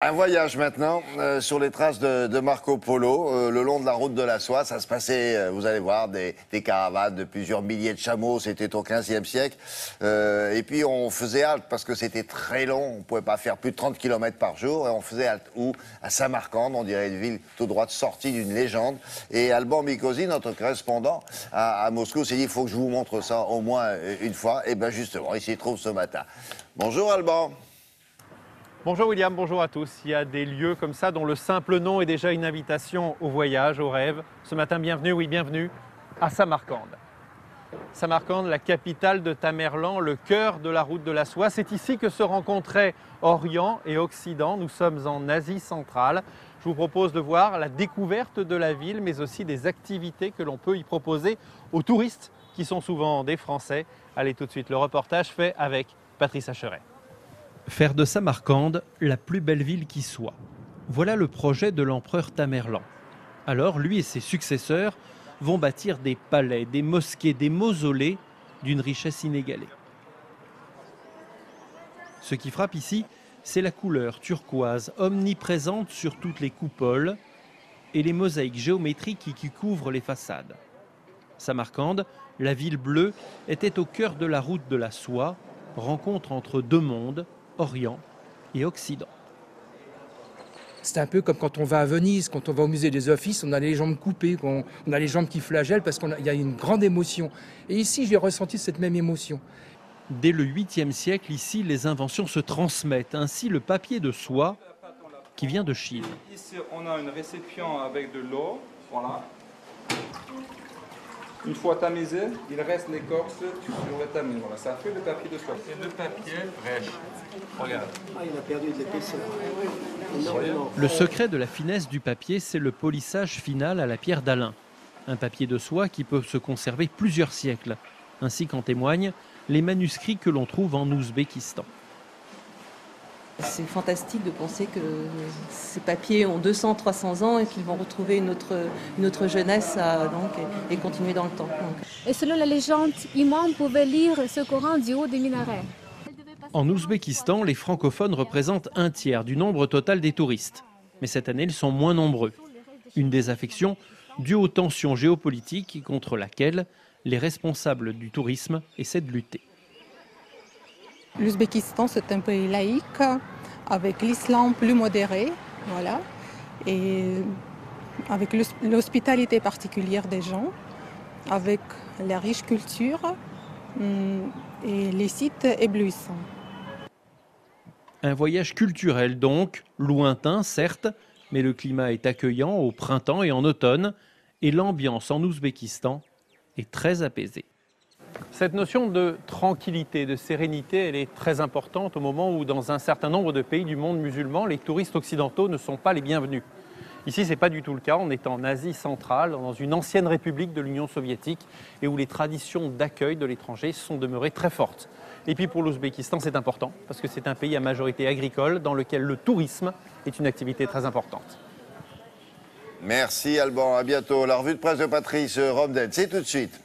Un voyage maintenant sur les traces de Marco Polo, le long de la route de la soie. Ça se passait, vous allez voir, des caravanes de plusieurs milliers de chameaux. C'était au XVe siècle. Et puis on faisait halte parce que c'était très long. On ne pouvait pas faire plus de 30 km par jour. Et on faisait halte où? À Samarcande, on dirait une ville tout droite sortie d'une légende. Et Alban Mikosi, notre correspondant à Moscou, s'est dit il faut que je vous montre ça au moins une fois. Et bien justement, il s'y trouve ce matin. Bonjour Alban. Bonjour William, bonjour à tous. Il y a des lieux comme ça dont le simple nom est déjà une invitation au voyage, au rêve. Ce matin, bienvenue, oui, bienvenue à Samarcande. Samarcande, la capitale de Tamerlan, le cœur de la route de la soie. C'est ici que se rencontraient Orient et Occident. Nous sommes en Asie centrale. Je vous propose de voir la découverte de la ville, mais aussi des activités que l'on peut y proposer aux touristes qui sont souvent des Français. Allez tout de suite, le reportage fait avec Patrice Acheret. Faire de Samarcande la plus belle ville qui soit. Voilà le projet de l'empereur Tamerlan. Alors, lui et ses successeurs vont bâtir des palais, des mosquées, des mausolées d'une richesse inégalée. Ce qui frappe ici, c'est la couleur turquoise, omniprésente sur toutes les coupoles et les mosaïques géométriques qui couvrent les façades. Samarcande, la ville bleue, était au cœur de la route de la soie, rencontre entre deux mondes, Orient et Occident. C'est un peu comme quand on va à Venise, quand on va au musée des Offices, on a les jambes coupées, on a les jambes qui flagellent parce qu'il y a une grande émotion. Et ici, j'ai ressenti cette même émotion. Dès le 8e siècle, ici, les inventions se transmettent. Ainsi, le papier de soie qui vient de Chine. Ici, on a un récipient avec de l'eau, voilà. Une fois tamisé, il reste l'écorce sur le tamis. Voilà, ça fait le papier de soie. Et le papier rêche. Regarde. Ah, il a perdu de l'épaisseur. Le secret de la finesse du papier, c'est le polissage final à la pierre d'Alain. Un papier de soie qui peut se conserver plusieurs siècles, ainsi qu'en témoignent les manuscrits que l'on trouve en Ouzbékistan. C'est fantastique de penser que ces papiers ont 200-300 ans et qu'ils vont retrouver une autre jeunesse et continuer dans le temps. Et selon la légende, Imam pouvait lire ce Coran du haut des minarets. En Ouzbékistan, les francophones représentent un tiers du nombre total des touristes. Mais cette année, ils sont moins nombreux. Une désaffection due aux tensions géopolitiques contre laquelle les responsables du tourisme essaient de lutter. L'Ouzbékistan, c'est un pays laïque, avec l'islam plus modéré, voilà, et avec l'hospitalité particulière des gens, avec la riche culture et les sites éblouissants. Un voyage culturel donc, lointain certes, mais le climat est accueillant au printemps et en automne, et l'ambiance en Ouzbékistan est très apaisée. Cette notion de tranquillité, de sérénité, elle est très importante au moment où dans un certain nombre de pays du monde musulman, les touristes occidentaux ne sont pas les bienvenus. Ici, ce n'est pas du tout le cas. On est en Asie centrale, dans une ancienne république de l'Union soviétique et où les traditions d'accueil de l'étranger sont demeurées très fortes. Et puis pour l'Ouzbékistan, c'est important parce que c'est un pays à majorité agricole dans lequel le tourisme est une activité très importante. Merci Alban, à bientôt. La revue de presse de Patrice Romden, c'est tout de suite.